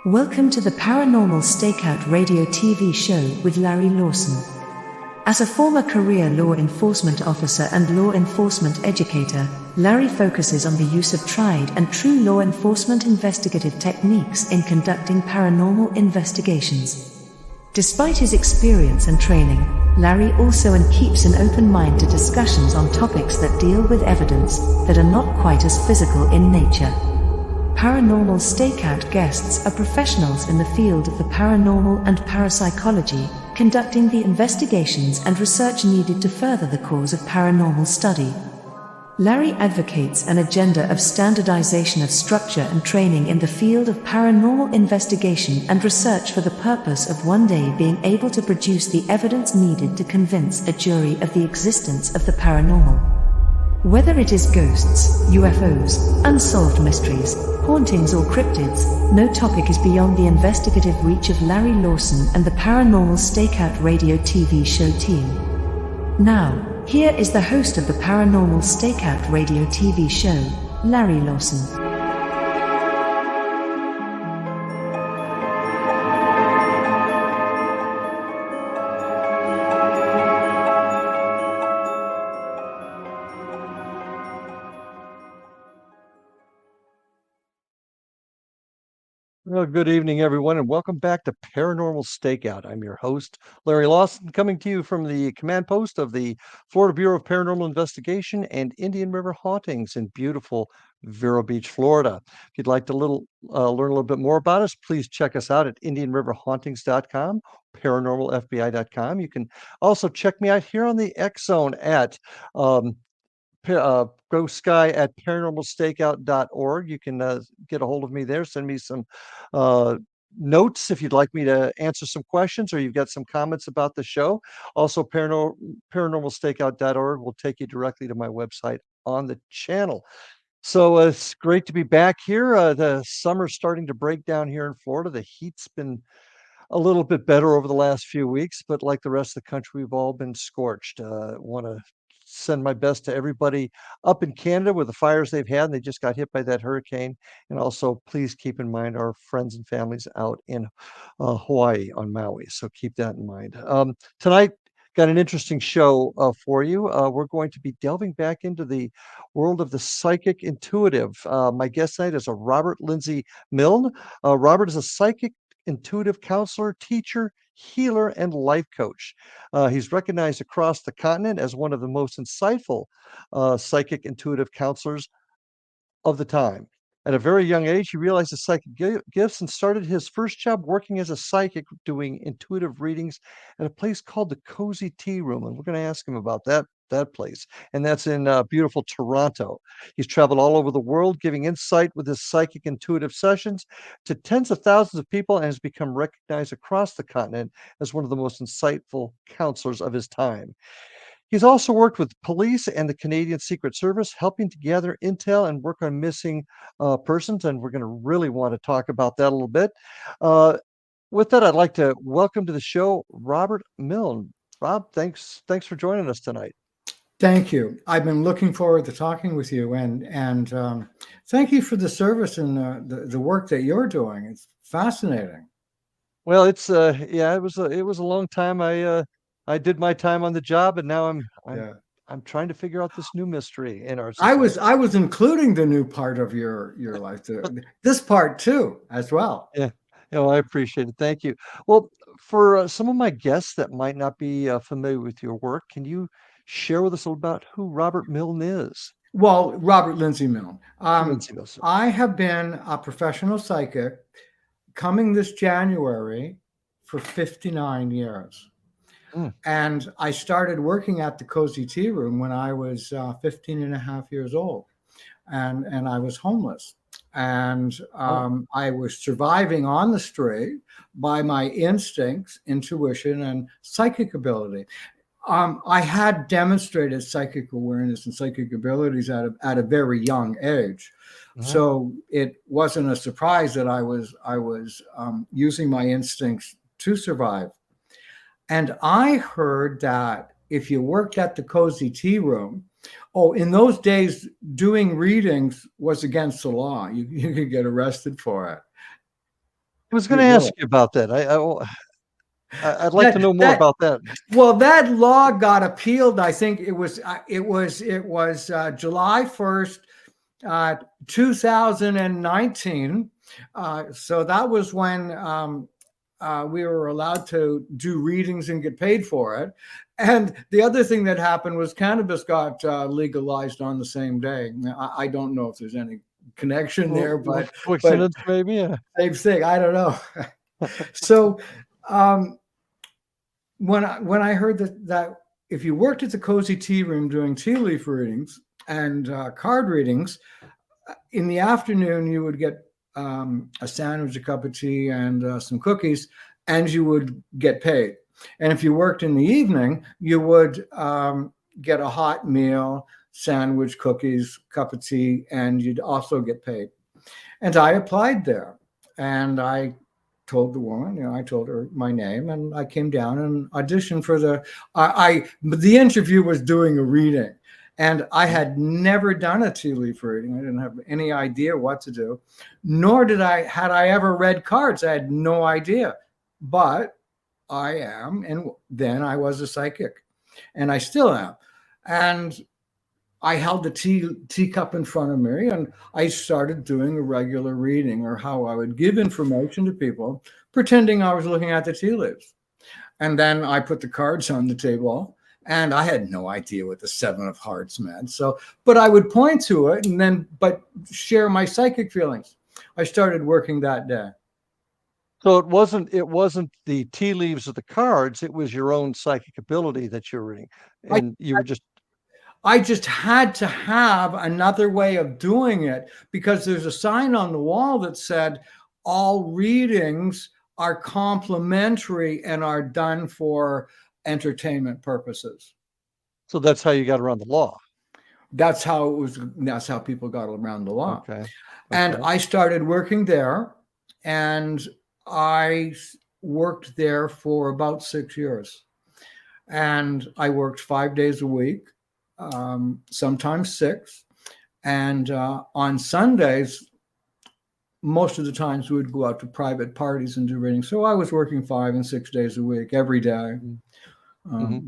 Welcome to the Paranormal Stakeout radio TV show with Larry Lawson. As a former career law enforcement officer and law enforcement educator, Larry focuses on the use of tried and true law enforcement investigative techniques in conducting paranormal investigations. Despite his experience and training, Larry also keeps an open mind to discussions on topics that deal with evidence that are not quite as physical in nature. Paranormal Stakeout guests are professionals in the field of the paranormal and parapsychology, conducting the investigations and research needed to further the cause of paranormal study. Larry advocates an agenda of standardization of structure and training in the field of paranormal investigation and research for the purpose of one day being able to produce the evidence needed to convince a jury of the existence of the paranormal. Whether it is ghosts, UFOs, unsolved mysteries, hauntings or cryptids, no topic is beyond the investigative reach of Larry Lawson and the Paranormal Stakeout radio TV show team. Now, here is the host of the Paranormal Stakeout radio TV show, Larry Lawson. Well, good evening, everyone, and welcome back to Paranormal Stakeout. I'm your host, Larry Lawson, coming to you from the command post of the Florida Bureau of Paranormal Investigation and Indian River Hauntings in beautiful Vero Beach, Florida. If you'd like to learn a little bit more about us, please check us out at IndianRiverHauntings.com, ParanormalFBI.com. You can also check me out here on the X Zone at go sky at paranormalstakeout.org. You can get a hold of me there, send me some notes if you'd like me to answer some questions or you've got some comments about the show. Also, paranormalstakeout.org will take you directly to my website on the channel. So it's great to be back here. The summer's starting to break down here in Florida. The heat's been a little bit better over the last few weeks, but like the rest of the country, we've all been scorched. Want to send my best to everybody up in Canada with the fires they've had. And they just got hit by that hurricane. And also, please keep in mind our friends and families out in Hawaii on Maui. So keep that in mind. Tonight, got an interesting show for you. We're going to be delving back into the world of the psychic-intuitive. My guest tonight is Lindsy Milne. Robert is a psychic-intuitive counselor, teacher, healer, and life coach. He's recognized across the continent as one of the most insightful psychic intuitive counselors of the time. At a very young age, he realized his psychic gifts and started his first job working as a psychic, doing intuitive readings at a place called the Cozy Tea Room. And we're going to ask him about that place. And that's in beautiful Toronto. He's traveled all over the world, giving insight with his psychic intuitive sessions to tens of thousands of people, and has become recognized across the continent as one of the most insightful counselors of his time. He's also worked with police and the Canadian Secret Service, helping to gather intel and work on missing persons. And we're going to really want to talk about that a little bit. With that, I'd like to welcome to the show Robert Milne. Rob, thanks for joining us tonight. Thank you. I've been looking forward to talking with you, and thank you for the service and the work that you're doing. It's fascinating. Well, it's it was a long time. I did my time on the job, and now I'm trying to figure out this new mystery in our society. I was including the new part of your life, this part too, as well. Yeah. I appreciate it. Thank you. Well, for some of my guests that might not be familiar with your work, can you share with us a little about who Robert Milne is? Well, Robert Lindsy Milne. Lindsy Milne. I have been a professional psychic coming this January for 59 years. And I started working at the Cozy Tea Room when I was 15 and a half years old. And I was homeless. And I was surviving on the street by my instincts, intuition, and psychic ability. I had demonstrated psychic awareness and psychic abilities at a very young age. So it wasn't a surprise that I was using my instincts to survive. And I heard that if you worked at the Cozy Tea Room, in those days, doing readings was against the law. You could get arrested for it. was going to ask you about that. I'd like to know more about that. Well, that law got appealed. I think it was July 1st, 2019. So that was when we were allowed to do readings and get paid for it. And the other thing that happened was cannabis got legalized on the same day. I don't know if there's any connection there, but coincidence, maybe. Yeah. Same thing. I don't know. So when I heard that if you worked at the Cozy Tea Room doing tea leaf readings and card readings, in the afternoon you would get a sandwich, a cup of tea, and some cookies, and you would get paid. And if you worked in the evening, you would get a hot meal, sandwich, cookies, cup of tea, and you'd also get paid. And I applied there, and I told the woman, I told her my name, and I came down and auditioned for the interview was doing a reading. And I had never done a tea leaf reading. I didn't have any idea what to do, nor had I ever read cards. I had no idea, but I am. And then I was a psychic, and I still am. And I held the teacup in front of me, and I started doing a regular reading, or how I would give information to people, pretending I was looking at the tea leaves. And then I put the cards on the table, and I had no idea what the 7 of Hearts meant. So, but I would point to it but share my psychic feelings. I started working that day. So it wasn't the tea leaves of the cards. It was your own psychic ability that you're reading. And I just had to have another way of doing it, because there's a sign on the wall that said all readings are complimentary and are done for entertainment purposes. So that's how you got around the law. That's how it was. That's how people got around the law. Okay. And I started working there, and I worked there for about 6 years. And I worked 5 days a week, sometimes 6. And on Sundays, most of the times we would go out to private parties and do readings. So I was working 5 and 6 days a week, every day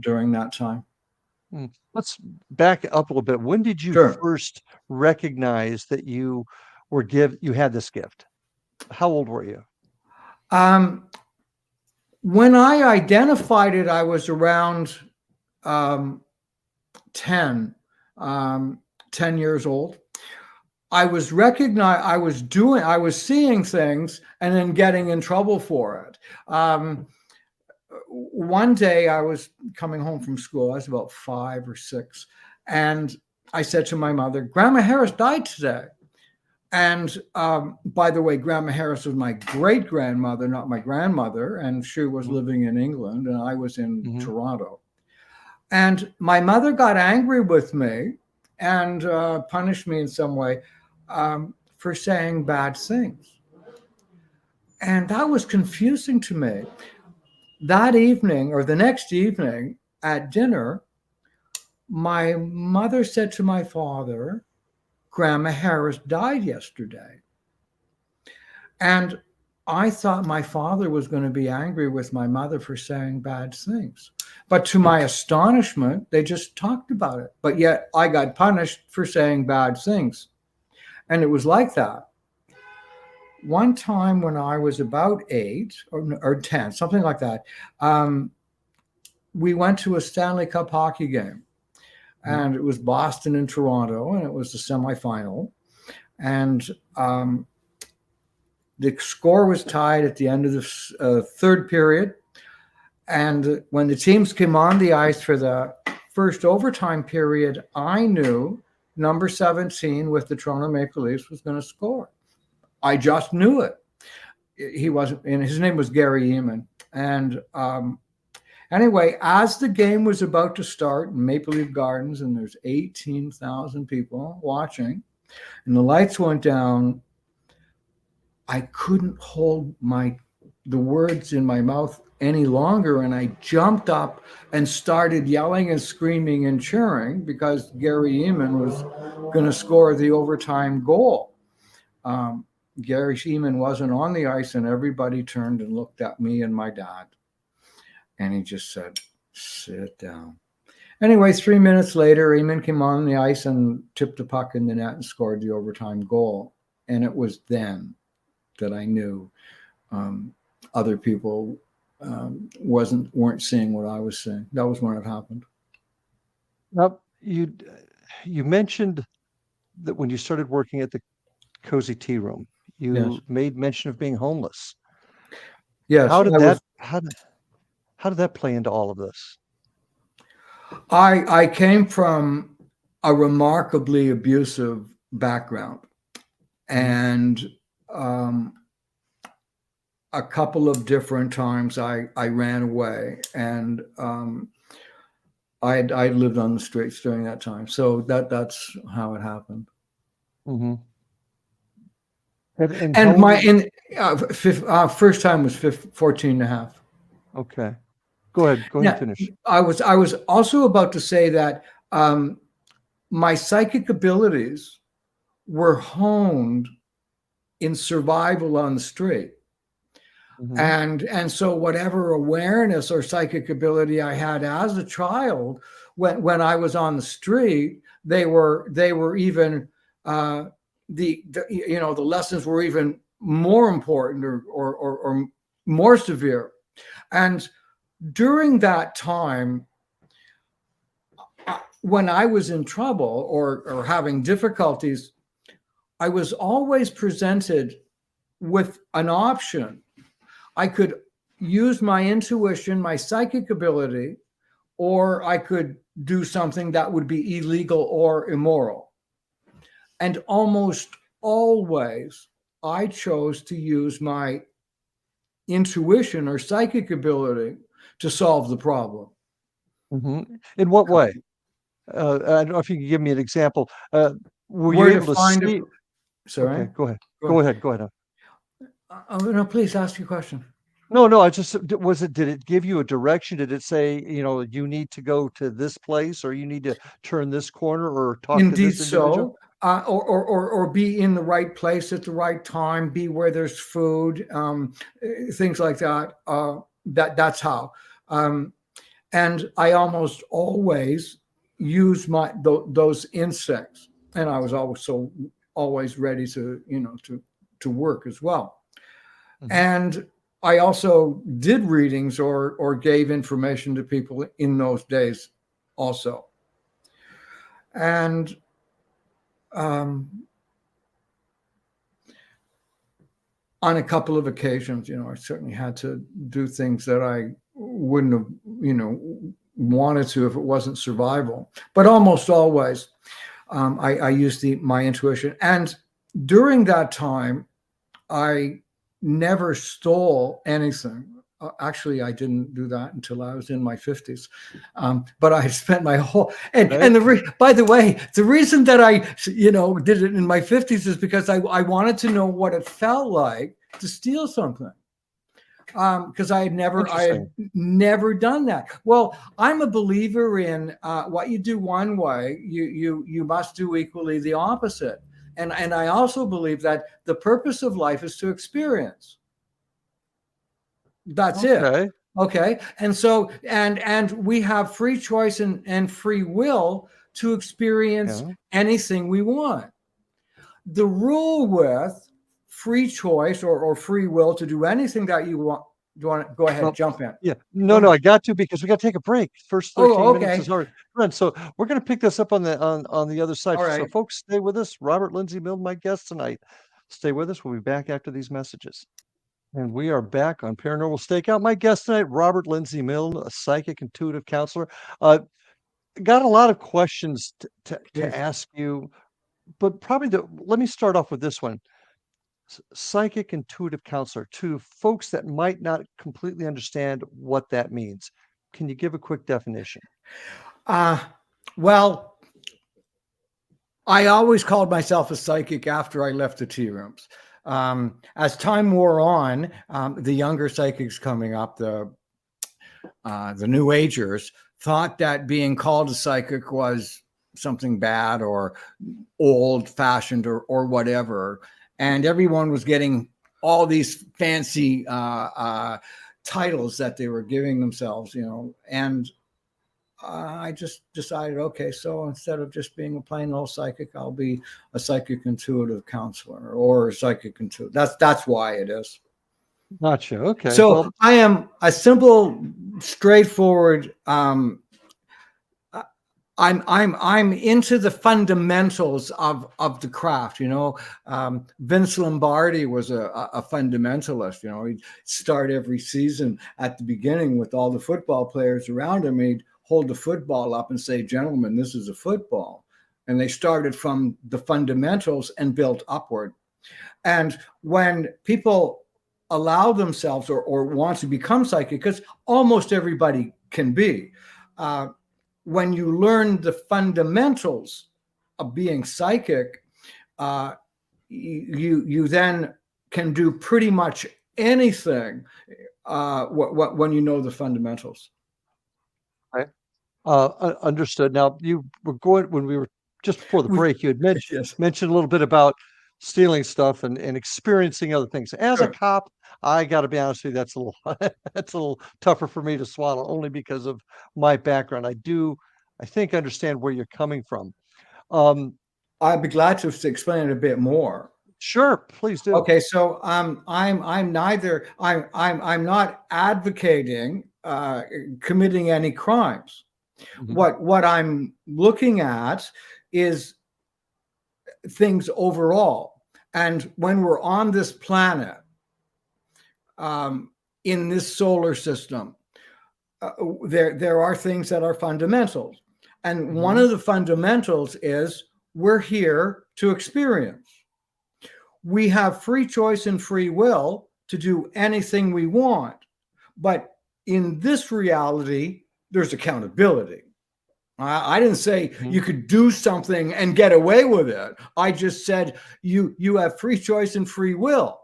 during that time. Let's back up a little bit. When did you first recognize that you had this gift? How old were you? When I identified it, I was around 10 years old. I was seeing things and then getting in trouble for it. One day I was coming home from school. I was about 5 or 6. And I said to my mother, "Grandma Harris died today." And by the way, Grandma Harris was my great-grandmother, not my grandmother. And she was living in England, and I was in Toronto. And my mother got angry with me and punished me in some way for saying bad things. And that was confusing to me. That evening, or the next evening at dinner, my mother said to my father, "Grandma Harris died yesterday." And I thought my father was going to be angry with my mother for saying bad things. But to my astonishment, they just talked about it. But yet I got punished for saying bad things. And it was like that. One time when I was about 8 or 10, something like that, we went to a Stanley Cup hockey game. And it was Boston and Toronto, and it was the semifinal. And the score was tied at the end of the third period. And when the teams came on the ice for the first overtime period, I knew number 17 with the Toronto Maple Leafs was going to score. I just knew it. He wasn't, and his name was Gary Eamon. And anyway, as the game was about to start in Maple Leaf Gardens, and there's 18,000 people watching, and the lights went down, I couldn't hold the words in my mouth any longer, and I jumped up and started yelling and screaming and cheering because Gary Eamon was going to score the overtime goal. Gary Sheeman wasn't on the ice, and everybody turned and looked at me and my dad. And he just said, sit down. Anyway, 3 minutes later, Eamon came on the ice and tipped the puck in the net and scored the overtime goal. And it was then that I knew other people weren't seeing what I was seeing. That was when it happened. Now, you mentioned that when you started working at the Cozy Tea Room, you made mention of being homeless. Yes. How did that play into all of this? I came from a remarkably abusive background, and a couple of different times I ran away, and I lived on the streets during that time. So that's how it happened. Mm-hmm. And my first time was 14 and a half. Okay. Go ahead and finish. I was also about to say that my psychic abilities were honed in survival on the street. Mm-hmm. And so whatever awareness or psychic ability I had as a child, when I was on the street, they were even the lessons were even more important or more severe. And during that time, when I was in trouble or having difficulties, I was always presented with an option. I could use my intuition, my psychic ability, or I could do something that would be illegal or immoral. And almost always, I chose to use my intuition or psychic ability to solve the problem. Mm-hmm. In what way? I don't know if you can give me an example. Were you able to see? Sorry. Okay, go ahead. No, please ask your question. No. I just did it give you a direction? Did it say, you need to go to this place, or you need to turn this corner, or talk to this individual? Or be in the right place at the right time, be where there's food, things like that. That's how. And I almost always use those instincts, and I was always ready to work as well. Mm-hmm. And I also did readings or gave information to people in those days also. And on a couple of occasions, I certainly had to do things that I wouldn't have, wanted to if it wasn't survival. But almost always, I used my intuition. And during that time, I never stole anything. Actually, I didn't do that until I was in my 50s. But I spent my whole by the way, the reason that I did it in my 50s is because I wanted to know what it felt like to steal something. Because I had never done that. Well, I'm a believer in what you do one way, you must do equally the opposite. And I also believe that the purpose of life is to experience. That's it. Okay. And so, and we have free choice and free will to experience anything we want. The rule with free choice or free will to do anything that you want. Do you want to go ahead? Jump in. Yeah. No, I got to, because we got to take a break. First 13 minutes is already run. So we're going to pick this up on the other side. All right. So folks, stay with us. Robert Lindsy Milne, my guest tonight. Stay with us. We'll be back after these messages. And we are back on Paranormal Stakeout. My guest tonight, Robert Lindsy Milne, a psychic-intuitive counselor. Got a lot of questions to ask you, but probably let me start off with this one. Psychic-intuitive counselor, to folks that might not completely understand what that means. Can you give a quick definition? Well, I always called myself a psychic after I left the tea rooms. As time wore on, the younger psychics coming up, the New Agers, thought that being called a psychic was something bad or old-fashioned or whatever. and everyone was getting all these fancy titles that they were giving themselves, and I just decided, okay, so instead of just being a plain old psychic, I'll be a psychic intuitive counselor or a psychic intuitive. That's why it is. Gotcha. Okay. So Well, I am a simple, straightforward. I'm into the fundamentals of the craft. Vince Lombardi was a fundamentalist. He'd start every season at the beginning with all the football players around him. He'd hold the football up and say, "Gentlemen, this is a football." And they started from the fundamentals and built upward. And when people allow themselves or want to become psychic, because almost everybody can be, when you learn the fundamentals of being psychic, you then can do pretty much anything when you know the fundamentals. right. Understood. Now, you were going when we were just before the break. You had mentioned a little bit about stealing stuff and experiencing other things. As a cop, I got to be honest with you, that's a little that's a little tougher for me to swallow, only because of my background. I think, understand where you're coming from. I'd be glad to explain it a bit more. Sure, please do. Okay, so I'm not advocating committing any crimes. Mhm. What I'm looking at is things overall. And when we're on this planet, in this solar system, there are things that are fundamentals. And one of the fundamentals is we're here to experience. We have free choice and free will to do anything we want. But in this reality, there's accountability. I didn't say you could do something and get away with it. I just said you have free choice and free will.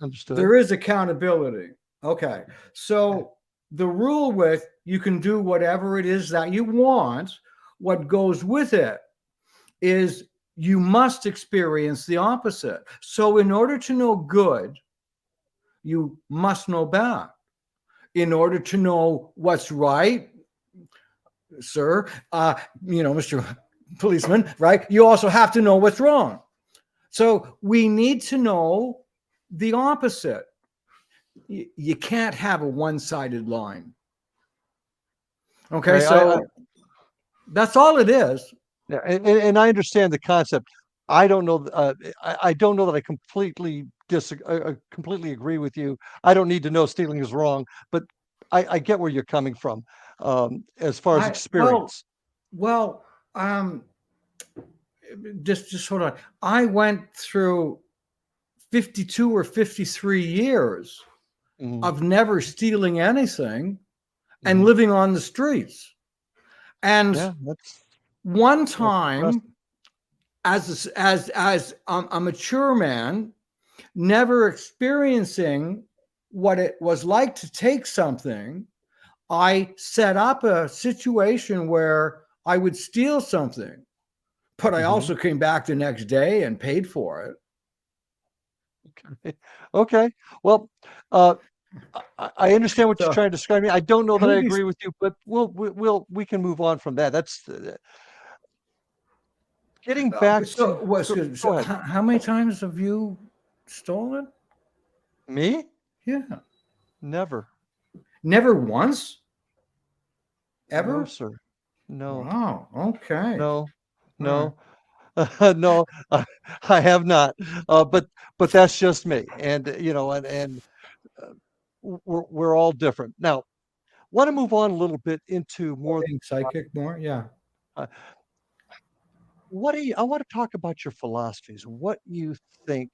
Understood. There is accountability. Okay. So the rule with you can do whatever it is that you want, what goes with it is you must experience the opposite. So in order to know good, you must know bad. In order to know what's right, sir, Mr. Policeman, right? You also have to know what's wrong. So we need to know the opposite. You can't have a one-sided line. Okay, so that's all it is. Yeah, and I understand the concept. I don't know. I don't know that I completely agree with you. I don't need to know stealing is wrong, but I get where you're coming from as far as experience. Just hold on. I went through 52 or 53 years of never stealing anything and living on the streets. And one time, as a mature man, never experiencing what it was like to take something, I set up a situation where I would steal something, but I also came back the next day and paid for it. Okay. Well, I understand what you're trying to describe me. I don't know that I agree with you, but we can move on from that. That's getting back to. Go ahead. How many times have you stolen? Me? Yeah. Never. Never once? Ever? No, sir. No. Wow. Okay. No. No, I have not. But that's just me. And we're all different. Now, want to move on a little bit into more being psychic more. Yeah. I want to talk about your philosophies. What you think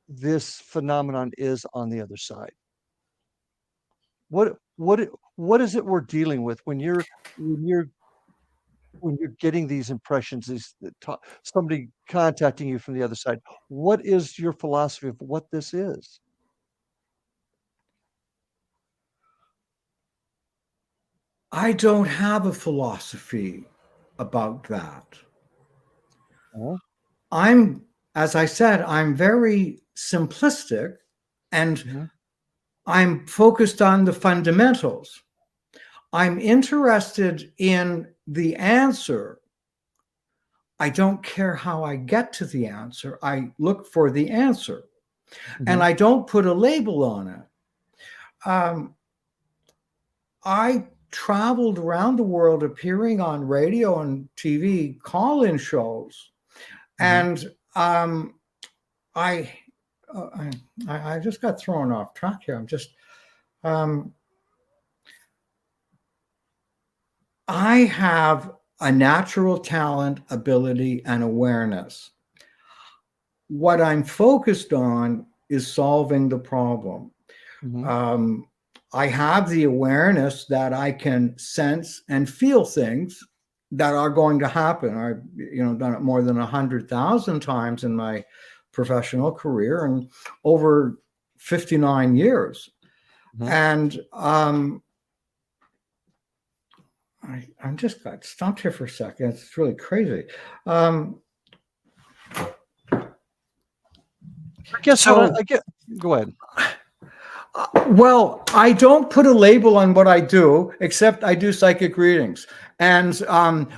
this phenomenon is on the other side. What is it we're dealing with when you're getting these impressions, somebody contacting you from the other side? What is your philosophy of what this is? I don't have a philosophy about that. Oh. I'm as I said, I'm very simplistic, and Mhm. I'm focused on the fundamentals. I'm interested in the answer. I don't care how I get to the answer. I look for the answer, and Mhm. I don't put a label on it. I traveled around the world appearing on radio and TV call-in shows, Mhm. and I, uh, I just got thrown off track here. I'm just I have a natural talent, ability, and awareness. What I'm focused on is solving the problem. Mhm. Um, I have the awareness that I can sense and feel things that are going to happen. I've done it more than 100,000 times in my professional career and over 59 years. Mhm. And I'm just got stumped here for a second. It's really crazy. Um, I guess what so I get. Go ahead. Well, I don't put a label on what I do, except I do psychic readings. And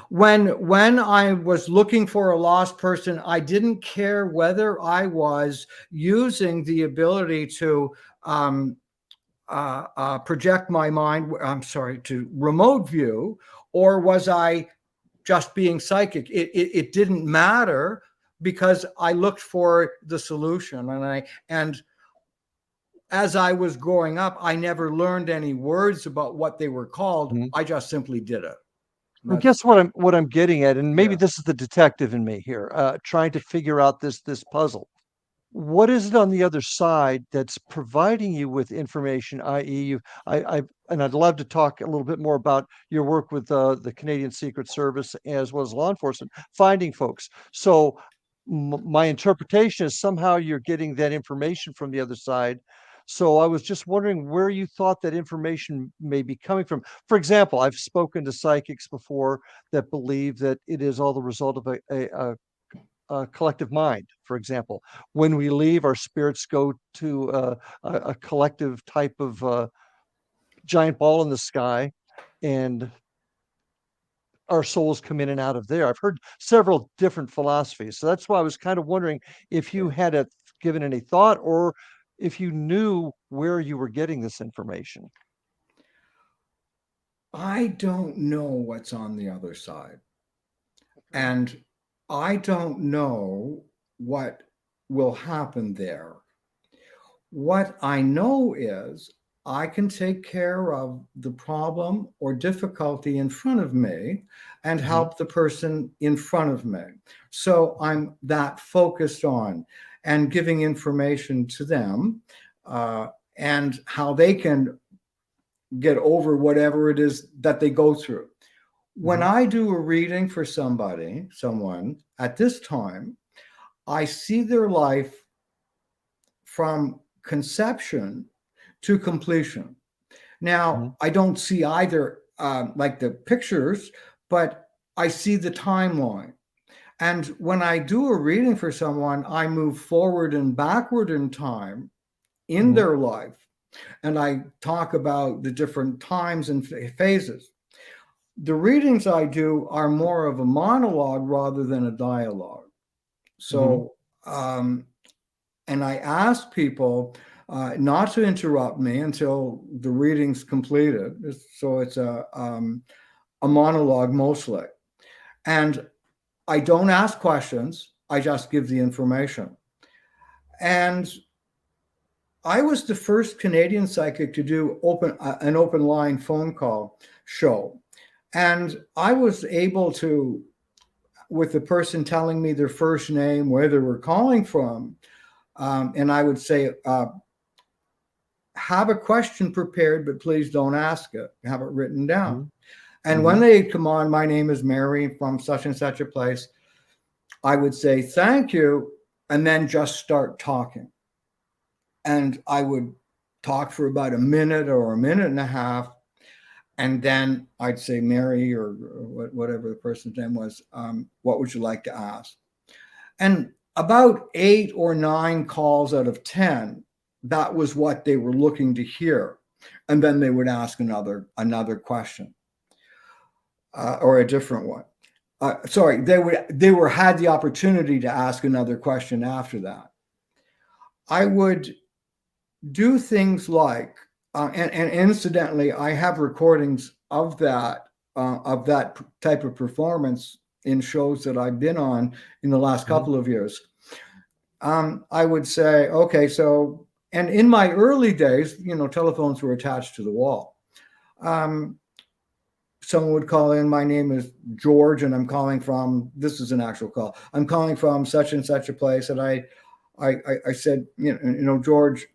when I was looking for a lost person, I didn't care whether I was using the ability to project my mind. I'm sorry, to remote view, or was I just being psychic? It didn't matter because I looked for the solution, and as I was growing up, I never learned any words about what they were called. Mhm. I just simply did it. I That's guess what I'm getting at, and maybe yeah. this is the detective in me here, trying to figure out this puzzle. What is it on the other side that's providing you with information, i.e., and I'd love to talk a little bit more about your work with the Canadian Secret Service as well as law enforcement, finding folks. So my interpretation is somehow you're getting that information from the other side. So I was just wondering where you thought that information may be coming from. For example, I've spoken to psychics before that believe that it is all the result of a collective mind. For example, when we leave, our spirits go to a collective type of giant ball in the sky, and our souls come in and out of there. I've heard several different philosophies, so that's why I was kind of wondering if you had given any thought, or if you knew where you were getting this information. I don't know what's on the other side. And I don't know what will happen there. What I know is I can take care of the problem or difficulty in front of me and Mhm. help the person in front of me. So I'm that focused on and giving information to them and how they can get over whatever it is that they go through. When Mhm. I do a reading for someone at this time, I see their life from conception to completion. Mhm. Now, I don't see either like the pictures, but I see the timeline. And when I do a reading for someone, I move forward and backward in time in Mhm. their life. And I talk about the different times and phases. The readings I do are more of a monologue rather than a dialogue. Mhm. So, and I ask people not to interrupt me until the reading's completed. So it's a monologue mostly. And I don't ask questions, I just give the information. And I was the first Canadian psychic to do an open line phone call show. And I was able to, with the person telling me their first name, where they were calling from, and I would say, have a question prepared, but please don't ask it. Have it written down. Mhm. And when Mhm. they come on, my name is Mary from such and such a place, I would say, thank you, and then just start talking. And I would talk for about a minute or a minute and a half. And then I'd say, Mary, or whatever the person's name was, what would you like to ask? And about 8 or 9 calls out of 10, that was what they were looking to hear. And then they would ask another question or a different one. They had the opportunity to ask another question after that. I would do things like, and incidentally, I have recordings of that type of performance in shows that I've been on in the last couple of years. I would say, okay, so, and in my early days, telephones were attached to the wall. Someone would call in, my name is George, and I'm calling from, this is an actual call, I'm calling from such and such a place. And I said, George,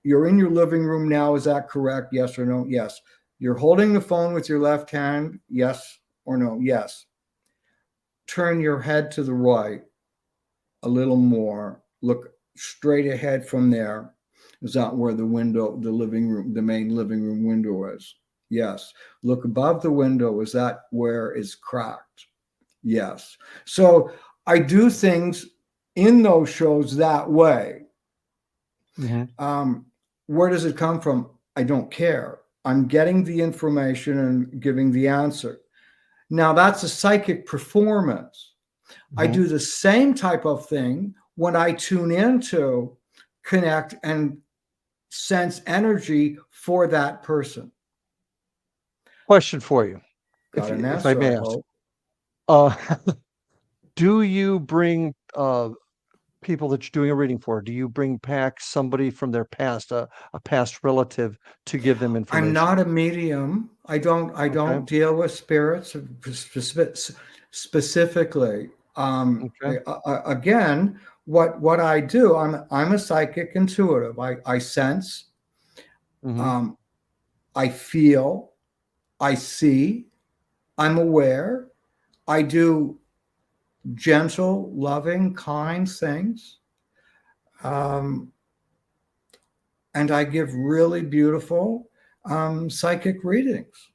you're in your living room now. Is that correct? Yes or no? Yes. You're holding the phone with your left hand. Yes or no? Yes. Turn your head to the right a little more. Look straight ahead from there. Is that where the window, the main living room window is? Yes. Look above the window. Is that where it's cracked? Yes. So I do things in those shows that way. Where does it come from? I don't care. I'm getting the information and giving the answer. Now that's a psychic performance. I do the same type of thing when I tune into, connect, and sense energy for that person. Question for you, If I may ask. Do you bring people that you're doing a reading for? Do you bring back somebody from their past, a past relative, to give them information? I'm not a medium. I don't deal with spirits specifically. Again, what I do, I'm a psychic intuitive. I sense, I feel, I see, I'm aware. I do gentle, loving, kind things. And I give really beautiful psychic readings.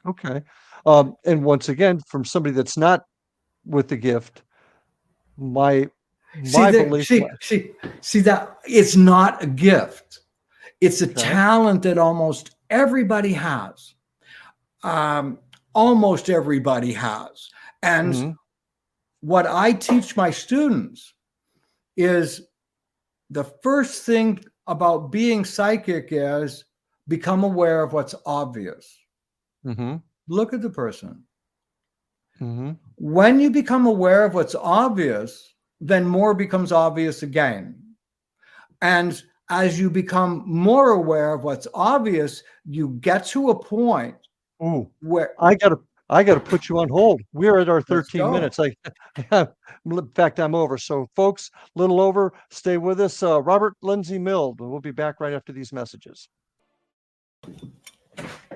Okay. And once again, from somebody that's not with the gift, my belief. See that it's not a gift. It's a talent that almost everybody has. Almost everybody has. And what I teach my students is the first thing about being psychic is become aware of what's obvious. Look at the person. When you become aware of what's obvious, then more becomes obvious again. And as you become more aware of what's obvious, you get to a point where I gotta put you on hold. We're at our 13 minutes. In fact, I'm over. So folks, a little over, stay with us. Robert Lindsy Milne, we'll be back right after these messages.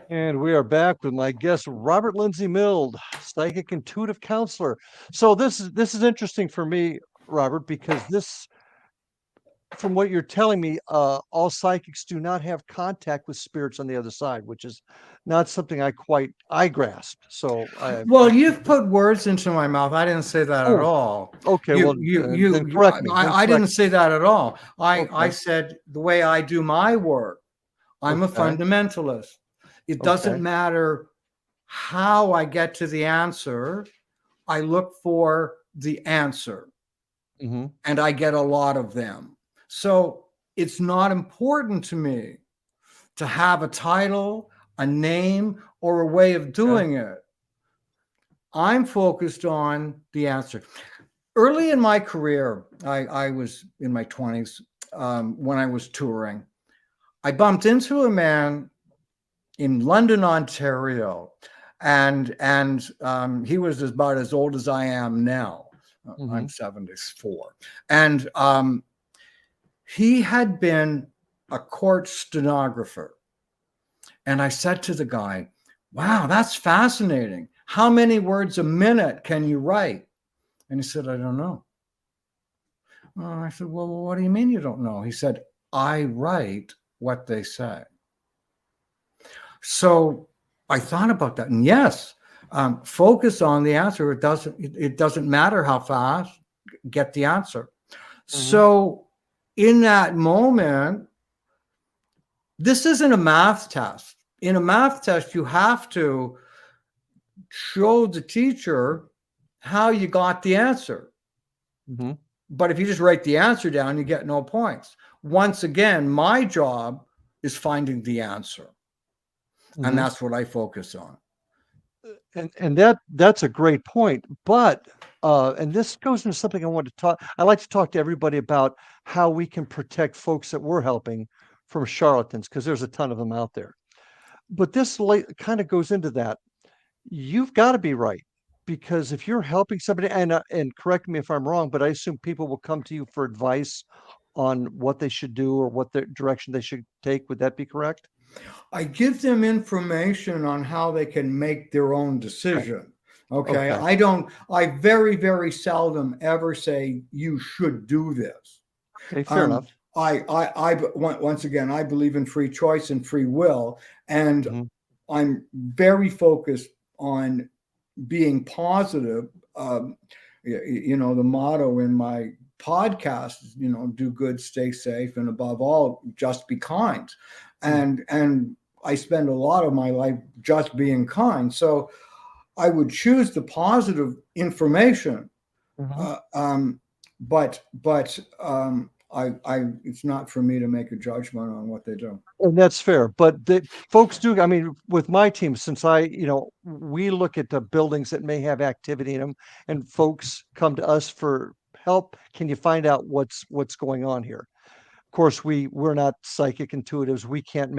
And we are back with my guest, Robert Lindsy Milne, Psychic-Intuitive Counselor. So this is interesting for me, Robert, because this, from what you're telling me, all psychics do not have contact with spirits on the other side, which is not something I grasp. So you've put words into my mouth. I didn't say that at all. Okay, then correct me. I didn't say that at all. I said the way I do my work, I'm a fundamentalist. It doesn't matter how I get to the answer. I look for the answer, and I get a lot of them. So it's not important to me to have a title, a name, or a way of doing it. I'm focused on the answer. Early in my career, I was in my 20s when I was touring. I bumped into a man in London, Ontario, and he was about as old as I am now. I'm 74. And he had been a court stenographer. And I said to the guy, wow, that's fascinating. How many words a minute can you write? And he said, I don't know. I said, well, what do you mean you don't know? He said, I write what they say. So I thought about that. And yes, focus on the answer. It doesn't matter how fast. get the answer. So in that moment, this isn't a math test. In a math test, you have to show the teacher how you got the answer. But if you just write the answer down, you get no points. Once again, my job is finding the answer. And that's what I focus on. And that's a great point. But and this goes into something I like to talk to everybody about how we can protect folks that we're helping from charlatans, because there's a ton of them out there. But this kind of goes into that. You've got to be right, because if you're helping somebody, and correct me if I'm wrong, but I assume people will come to you for advice on what they should do or what the direction they should take. Would that be correct? I give them information on how they can make their own decision. Okay. I very, very seldom ever say you should do this. Okay, fair enough. Once again, I believe in free choice and free will, and I'm very focused on being positive. The motto in my podcast is, do good, stay safe, and above all, just be kind. And I spend a lot of my life just being kind. So I would choose the positive information, but it's not for me to make a judgment on what they do. And that's fair. But the folks do, I mean, with my team, since we look at the buildings that may have activity in them, and folks come to us for help. Can you find out what's going on here? Of course, we're not psychic intuitives. We can't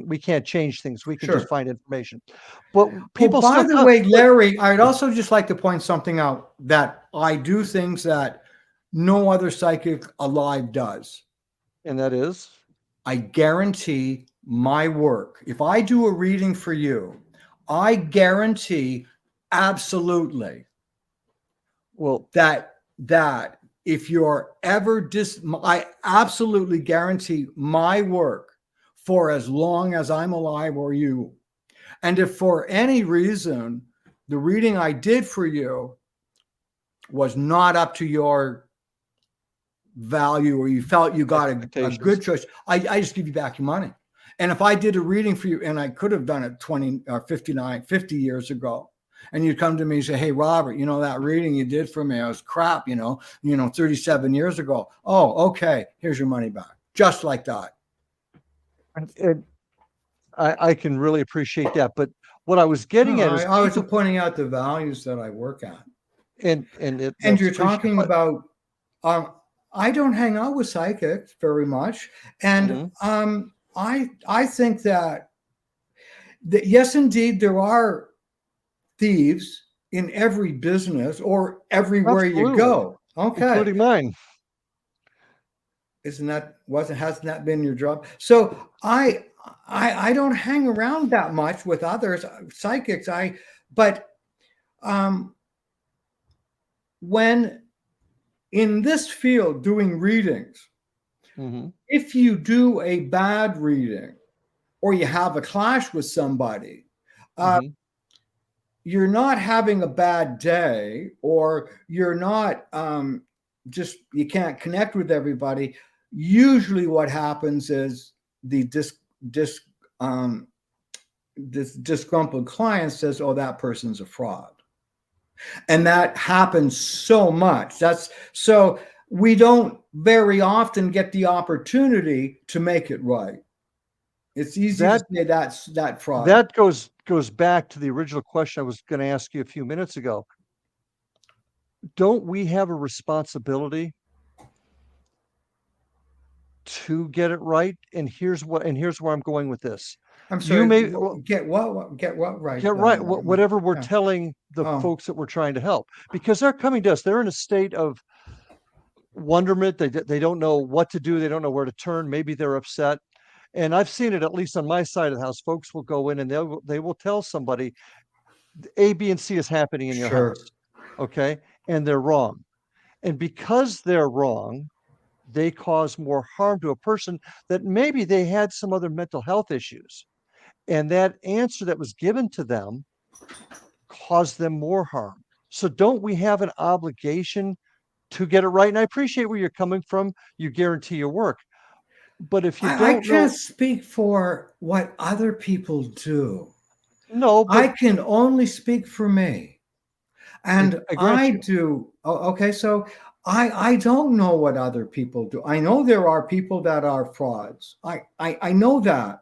we can't change things. We can just find information. But people. By the way, Larry, I'd also just like to point something out, that I do things that no other psychic alive does. And that is? I guarantee my work. If I do a reading for you, I guarantee absolutely that if you're ever I absolutely guarantee my work for as long as I'm alive or you. And if for any reason the reading I did for you was not up to your value, or you felt you got a good choice, I just give you back your money. And if I did a reading for you, and I could have done it 20 or 50 years ago, and you'd come to me and say, hey, Robert, that reading you did for me, it was crap, 37 years ago. Oh, okay, here's your money back. Just like that. And I can really appreciate that. But what I was getting at is I was pointing out the values that I work at. And you're talking about, I don't hang out with psychics very much. And I think that yes, indeed, there are thieves in every business or everywhere you go. Okay. Including mine. Hasn't that been your job? So I don't hang around that much with others, psychics. But when in this field doing readings, if you do a bad reading or you have a clash with somebody, you're not having a bad day, or you're not you can't connect with everybody. Usually what happens is the this disgruntled client says, oh, that person's a fraud. And that happens so much. So we don't very often get the opportunity to make it right. It's easy to say that's that fraud. That goes back to the original question I was going to ask you a few minutes ago. Don't we have a responsibility to get it right? And here's where I'm going with this. I'm sorry. Get what right? Get right. Whatever we're telling the folks that we're trying to help, because they're coming to us. They're in a state of wonderment. They don't know what to do. They don't know where to turn. Maybe they're upset. And I've seen it, at least on my side of the house. Folks will go in and they will tell somebody A, B, and C is happening in your house. Okay. And they're wrong. And because they're wrong, they cause more harm to a person that maybe they had some other mental health issues. And that answer that was given to them caused them more harm. So don't we have an obligation to get it right. And I appreciate where you're coming from. You guarantee your work. But if you I don't know, can't speak for what other people do. no, I but can only speak for me. And I grant you. do. Okay, so I don't know what other people do. I know there are people that are frauds. I know that.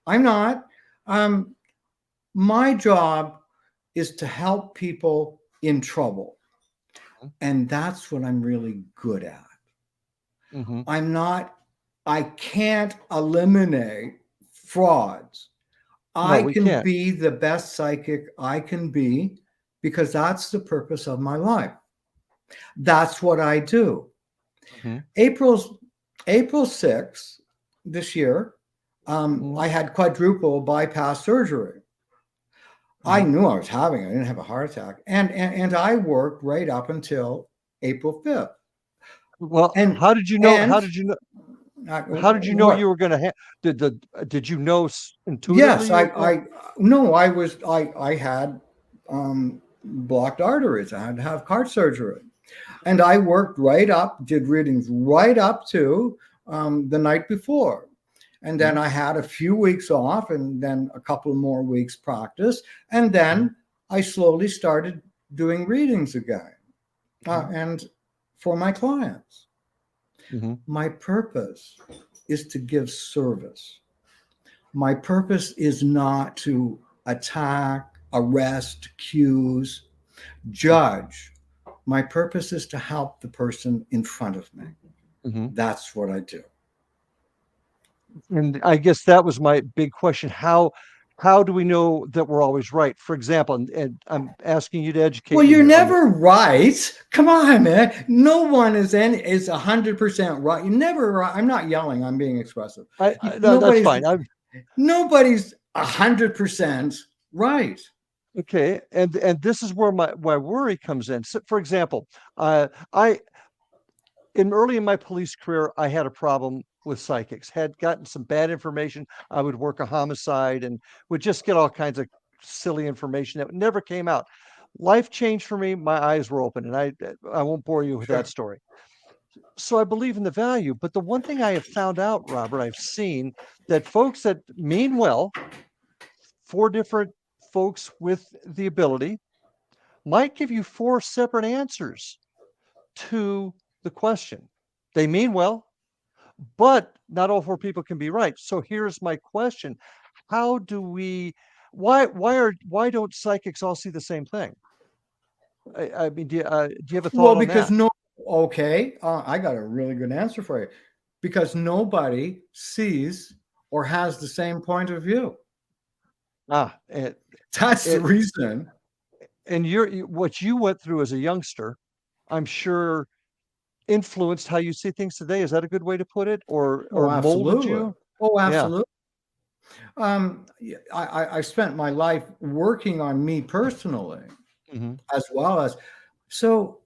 I'm not. My job is to help people in trouble. And that's what I'm really good at. Mm-hmm. I can't eliminate frauds. I We can can't. be the best psychic I can be because that's the purpose of my life. That's what I do. Mm-hmm. April 6th this year, I had quadruple bypass surgery. I knew I was having it. I didn't have a heart attack. And I worked right up until April 5th. Well, And how did you know? How did you know? How did you know what? you were going to did you know intuitively? Yes, I had blocked arteries. I had to have heart surgery. And I worked right up, did readings right up to the night before. And then I had a few weeks off and then a couple more weeks practice. And then I slowly started doing readings again. And for my clients, my purpose is to give service. My purpose is not to attack, arrest, accuse, judge. My purpose is to help the person in front of me. That's what I do. And I guess that was my big question. How do we know that we're always right? For example, and I'm asking you to educate Well, me you're here on never right. Come on, man. No one is 100% right. You're never right. I'm not yelling. I'm being expressive. No, that's fine. Nobody's 100% right. Okay, and this is where my worry comes in. So, for example, early in my police career, I had a problem with psychics. Had gotten some bad information. I would work a homicide and would just get all kinds of silly information that never came out. Life changed for me. My eyes were open, and I won't bore you with that story. So I believe in the value. But the one thing I have found out, Robert, I've seen that folks that mean well, 4 different folks with the ability might give you 4 separate answers to the question. They mean well, but not all 4 people can be right. So here's my question. How do we why don't psychics all see the same thing? I mean, do you have a thought on that? I got a really good answer for you. Because nobody sees or has the same point of view. That's the reason. And what you went through as a youngster, I'm sure influenced how you see things today. Is that a good way to put it? Or molded you? Oh, absolutely. Yeah. I spent my life working on me personally, as well as, so,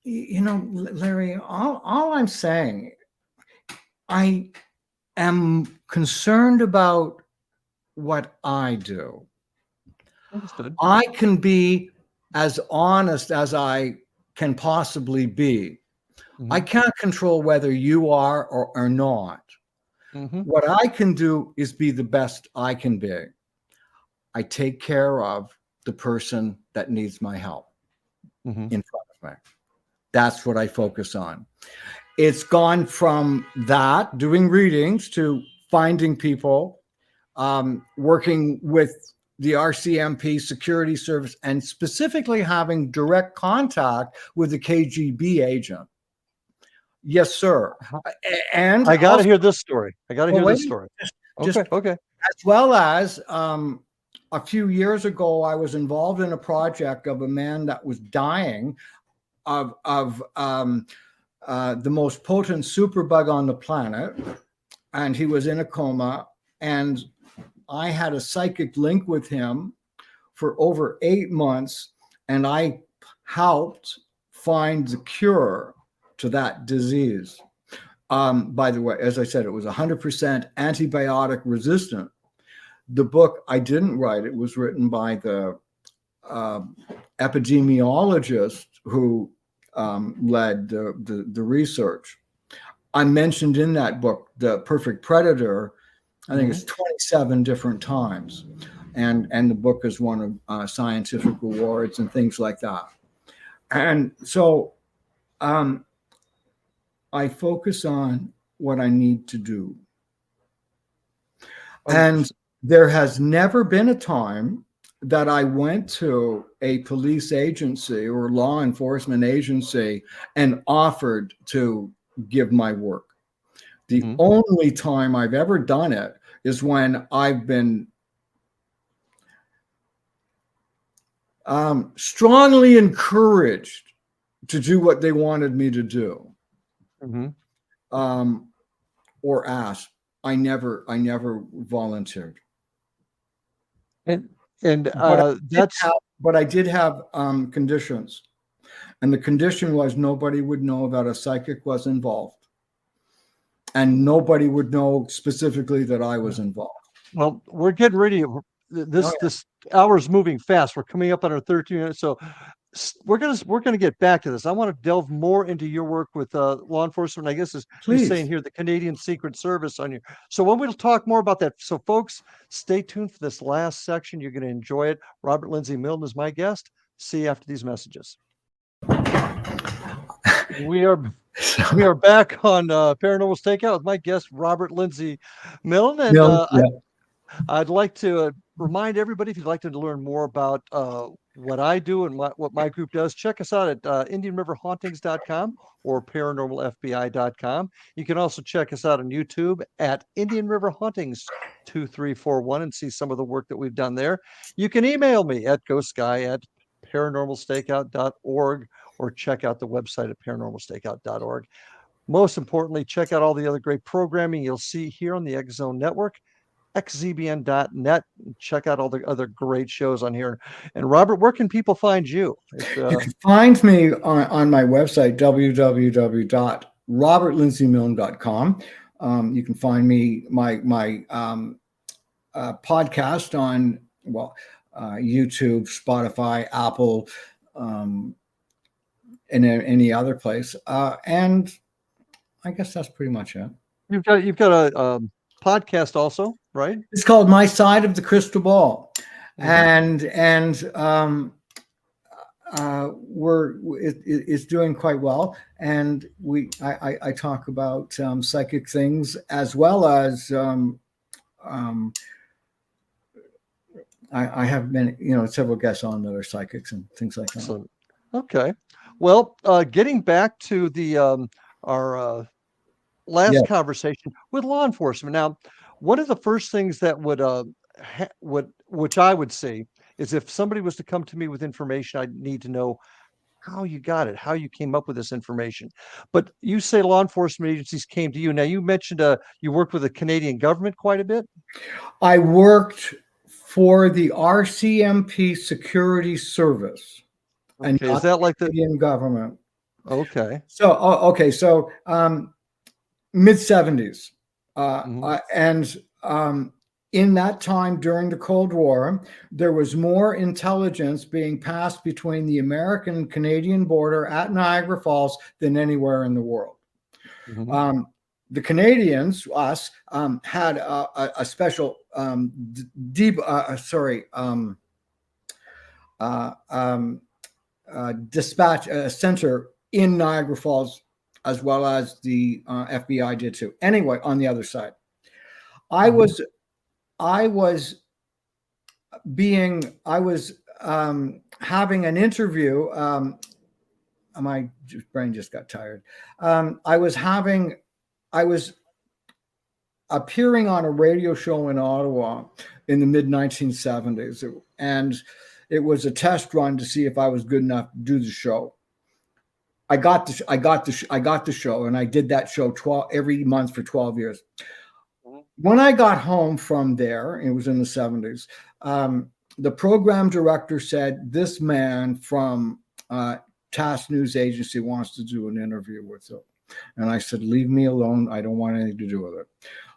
Larry, all I'm saying, I am concerned about what I do. Understood. I can be as honest as I can possibly be. I can't control whether you are or not. What I can do is be the best I can be. I take care of the person that needs my help in front of me. That's what I focus on. It's gone from that, doing readings, to finding people, working with the RCMP security service, and specifically having direct contact with the KGB agent. Yes, sir. And I got to hear this story. Okay. Okay. As well as a few years ago, I was involved in a project of a man that was dying of the most potent superbug on the planet, and he was in a coma, and I had a psychic link with him for over 8 months, and I helped find the cure to that disease. By the way, as I said, it was 100% antibiotic resistant. The book I didn't write. It was written by the epidemiologist who led the research. I mentioned in that book The Perfect Predator, I think it's 27 different times, and the book has won scientific awards and things like that. And so I focus on what I need to do. And there has never been a time that I went to a police agency or law enforcement agency and offered to give my work. The only time I've ever done it is when I've been strongly encouraged to do what they wanted me to do, or asked. I never volunteered. But I did have conditions, and the condition was nobody would know that a psychic was involved, and nobody would know specifically that I was involved. Well, we're getting ready. This hour's moving fast. We're coming up on our 13 minutes, so we're gonna get back to this. I want to delve more into your work with law enforcement. I guess you're saying here the Canadian Secret Service on you. So when we'll talk more about that. So folks, stay tuned for this last section. You're going to enjoy it. Robert Lindsy Milne is my guest. See you after these messages. We are back on Paranormal Stakeout with my guest Robert Lindsy Milne, and I'd like to remind everybody, if you'd like to learn more about what I do and what my group does, check us out at IndianRiverHauntings.com or ParanormalFBI.com. You can also check us out on YouTube at Indian River Hauntings 2341 and see some of the work that we've done there. You can email me at ghostguy@paranormalstakeout.org or check out the website at paranormalstakeout.org. Most importantly, check out all the other great programming you'll see here on the X Zone Network, xzbn.net. Check out all the other great shows on here. And Robert, where can people find you? You can find me on my website, www.robertlindsymilne.com. You can find me my podcast on YouTube, Spotify, Apple, and any other place. And I guess that's pretty much it. You've got a podcast also, right? It's called My Side of the Crystal Ball, and it's doing quite well. And I talk about psychic things, as well as I have been several guests on that are psychics and things like that. Excellent. Okay, well, getting back to the our last conversation with law enforcement. Now, one of the first things that which I would see is if somebody was to come to me with information, I'd need to know how you got it, how you came up with this information. But you say law enforcement agencies came to you. Now, you mentioned you worked with the Canadian government quite a bit. I worked for the RCMP Security Service. And is that like the Canadian government? Okay. So mid-70s. And in that time during the Cold War, there was more intelligence being passed between the American and Canadian border at Niagara Falls than anywhere in the world. The Canadians, us, had a special dispatch center in Niagara Falls, as well as the FBI did too. Anyway, on the other side, I was having an interview. My brain just got tired. I was appearing on a radio show in Ottawa in the mid 1970s, and it was a test run to see if I was good enough to do the show. I got the show, and I did that show every month for 12 years. When I got home from there, it was in the 70s, the program director said, "This man from Task News Agency wants to do an interview with you." And I said, "Leave me alone. I don't want anything to do with it."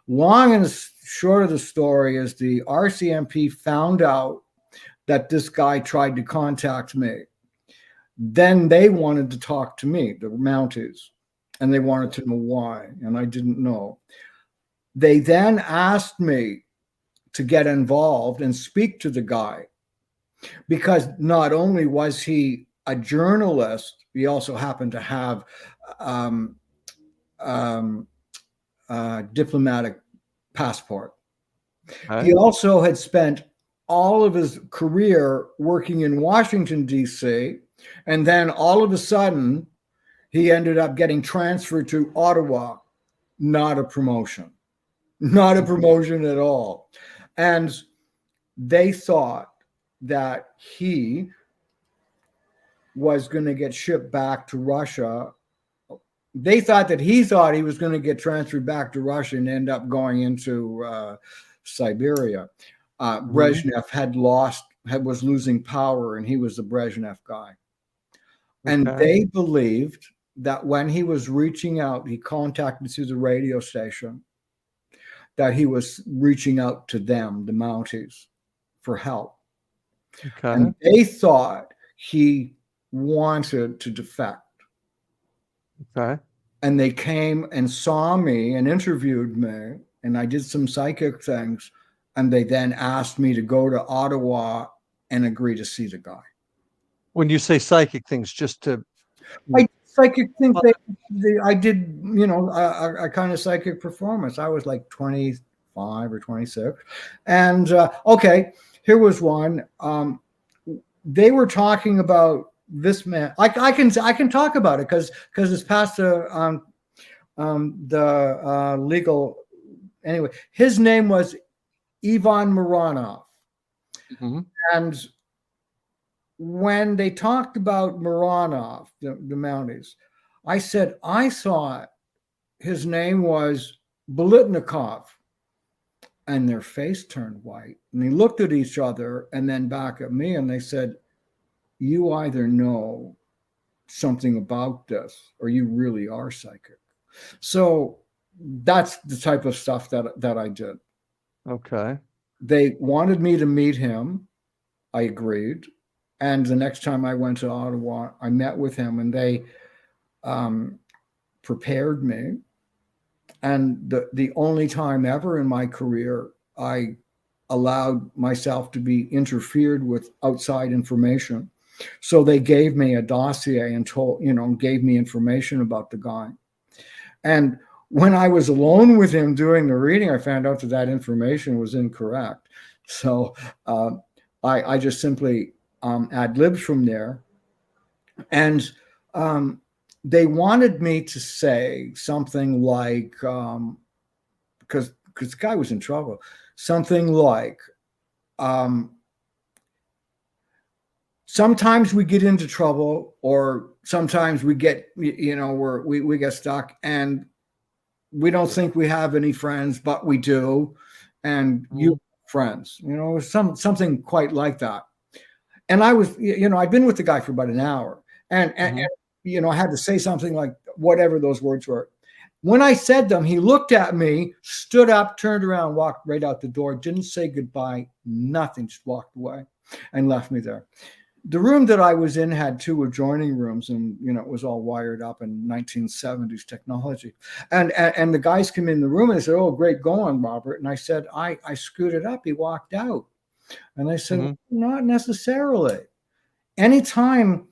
Long and short of the story is the RCMP found out that this guy tried to contact me. Then they wanted to talk to me, the Mounties, and they wanted to know why, and I didn't know. They then asked me to get involved and speak to the guy, because not only was he a journalist, he also happened to have diplomatic passport. He also had spent all of his career working in Washington, D.C., and then all of a sudden, he ended up getting transferred to Ottawa. Not a promotion. Not a promotion at all. And they thought that he was going to get shipped back to Russia. They thought that he was going to get transferred back to Russia and end up going into Siberia. Brezhnev was losing power, and he was the Brezhnev guy. And they believed that when he was reaching out, he contacted through the radio station, that he was reaching out to them, the Mounties, for help. And they thought he wanted to defect. And they came and saw me and interviewed me, and I did some psychic things, and they then asked me to go to Ottawa and agree to see the guy. When you say psychic things, just to... Psychic things, I did, a kind of psychic performance. I was like 25 or 26. And, here was one. They were talking about this man. I can talk about it because it's past the legal. Anyway, his name was Ivan Mironov. And when they talked about Mironov, the Mounties, I said, I thought his name was Bolitnikov. And their face turned white. And they looked at each other and then back at me, and they said, you either know something about this or you really are psychic. So that's the type of stuff that I did. They wanted me to meet him. I agreed. And the next time I went to Ottawa, I met with him, and they prepared me. And the only time ever in my career I allowed myself to be interfered with outside information. So they gave me a dossier and gave me information about the guy. And when I was alone with him doing the reading, I found out that information was incorrect. So I just simply ad-libbed from there. And they wanted me to say something like, because the guy was in trouble, something like, sometimes we get into trouble, or sometimes we get, we get stuck, and we don't think we have any friends, but we do, and you have friends, something quite like that. And I was, I'd been with the guy for about an hour, and I had to say something like whatever those words were. When I said them, he looked at me, stood up, turned around, walked right out the door, didn't say goodbye, nothing, just walked away and left me there. The room that I was in had two adjoining rooms, and it was all wired up in 1970s technology. And the guys came in the room and they said, "Oh, great going, Robert." And I said, I screwed it up. He walked out. And I said, "Not necessarily. Anytime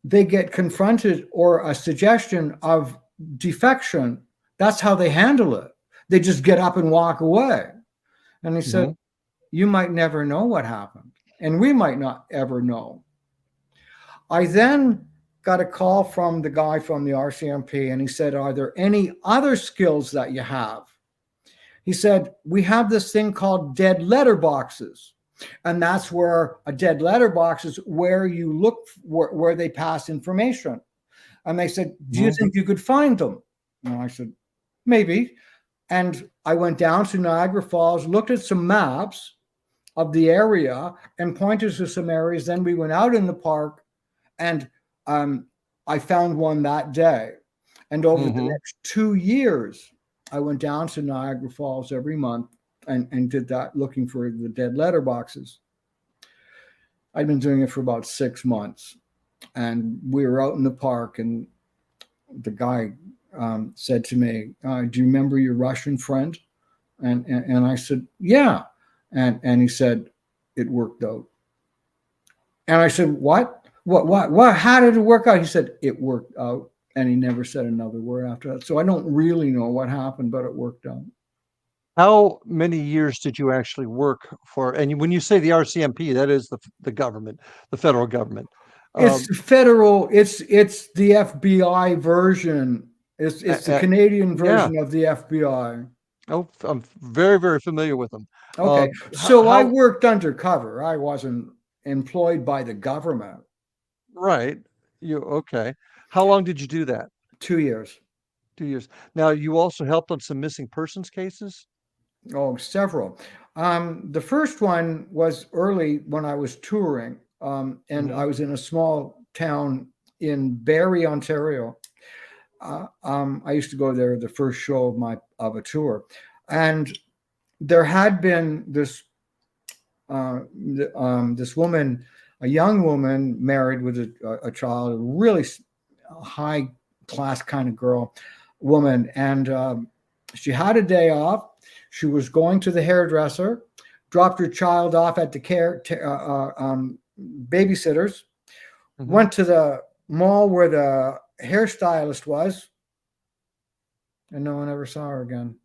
they get confronted or a suggestion of defection, that's how they handle it. They just get up and walk away." And he said, "You might never know what happened, and we might not ever know." I then got a call from the guy from the RCMP, and he said, "Are there any other skills that you have?" He said, "We have this thing called dead letter boxes. And that's where a dead letter box is, where you look where they pass information." And they said, "Do you think you could find them?" And I said, "Maybe." And I went down to Niagara Falls, looked at some maps of the area and pointed to some areas. Then we went out in the park, and I found one that day. And over the next 2 years, I went down to Niagara Falls every month and did that, looking for the dead letter boxes. I'd been doing it for about 6 months. and we were out in the park, and the guy said to me, "Do you remember your Russian friend?" And I said, "Yeah," and he said, "It worked out." And I said, "What? What? How did it work out?" He said, "It worked out," and he never said another word after that. So I don't really know what happened, but it worked out. How many years did you actually work for? And when you say the RCMP, that is the government, the federal government. It's federal. It's the FBI version. It's the Canadian version of the FBI. Oh, I'm very, very familiar with them. Okay, so I worked undercover. I wasn't employed by the government. Right. Okay. How long did you do that? 2 years. 2 years. Now, you also helped on some missing persons cases? Oh, several. The first one was early when I was touring, and I was in a small town in Barrie, Ontario. I used to go there the first show of a tour, and there had been this this woman, a young woman married with a child, a really high class kind of woman, and she had a day off. She was going to the hairdresser, dropped her child off at the babysitters, went to the mall where the hairstylist was, and no one ever saw her again.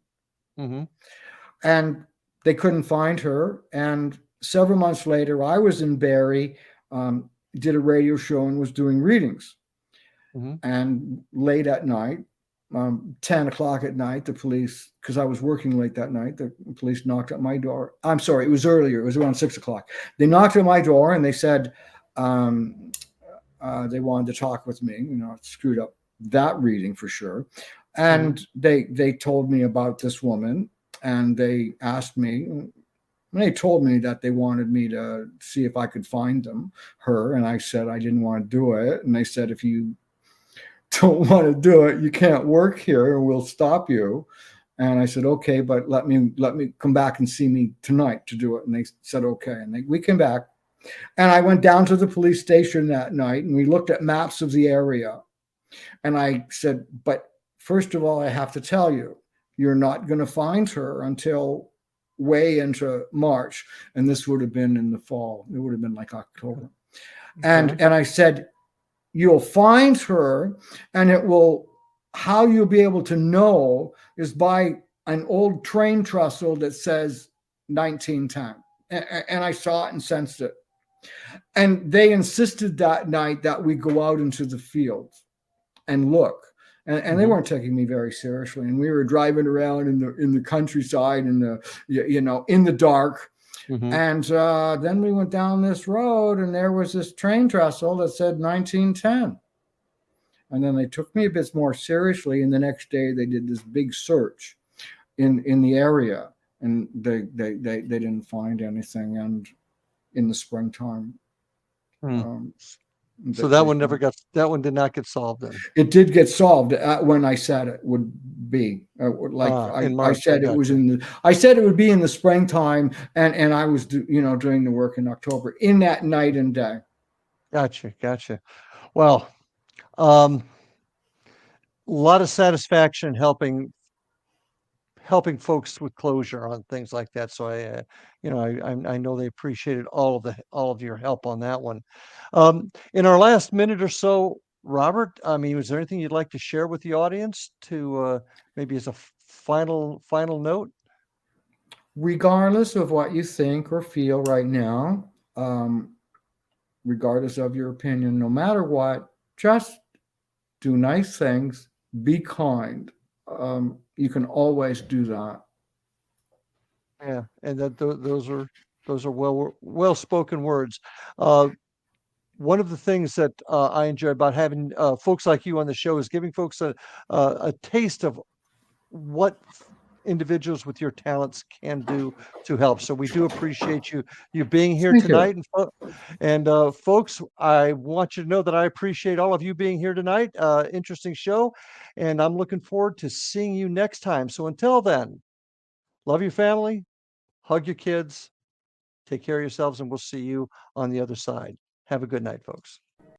And they couldn't find her. And several months later, I was in Barrie, did a radio show and was doing readings. And late at night, 10 o'clock at night, the police, because I was working late that night, the police knocked at my door. I'm sorry, it was earlier. It was around 6 o'clock. They knocked at my door and they said they wanted to talk with me. It screwed up that reading for sure. And they told me about this woman, and they asked me, and they told me that they wanted me to see if I could find her. And I said I didn't want to do it. And they said, if you don't want to do it, you can't work here and we'll stop you. And I said, okay, but let me come back and see me tonight to do it. And they said, okay. And we came back, and I went down to the police station that night, and we looked at maps of the area. And I said, but first of all, I have to tell you, you're not going to find her until way into March. And this would have been in the fall. It would have been like October. And I said, you'll find her, and how you'll be able to know is by an old train trestle that says 1910. And I saw it and sensed it. And they insisted that night that we go out into the fields and look. And they weren't taking me very seriously. And we were driving around in the countryside in the dark. And then we went down this road, and there was this train trestle that said 1910. And then they took me a bit more seriously. And the next day they did this big search in the area, and they didn't find anything. And in the springtime. So that one did not get solved then. It did get solved when I said it would be in March. I said I said it would be in the springtime, and I was doing the work in October, in that night and day. Gotcha. Well, a lot of satisfaction helping folks with closure on things like that. So I know they appreciated all of your help on that one. In our last minute or so, Robert, was there anything you'd like to share with the audience to maybe as a final note? Regardless of what you think or feel right now, regardless of your opinion, no matter what, just do nice things, be kind. You can always do that. Yeah, and those are well-spoken words. One of the things that I enjoy about having folks like you on the show is giving folks a taste of what individuals with your talents can do to help. So we do appreciate you being here tonight. And folks, I want you to know that I appreciate all of you being here tonight. Interesting show, and I'm looking forward to seeing you next time. So until then, love your family, hug your kids, take care of yourselves, and we'll see you on the other side. Have a good night, folks.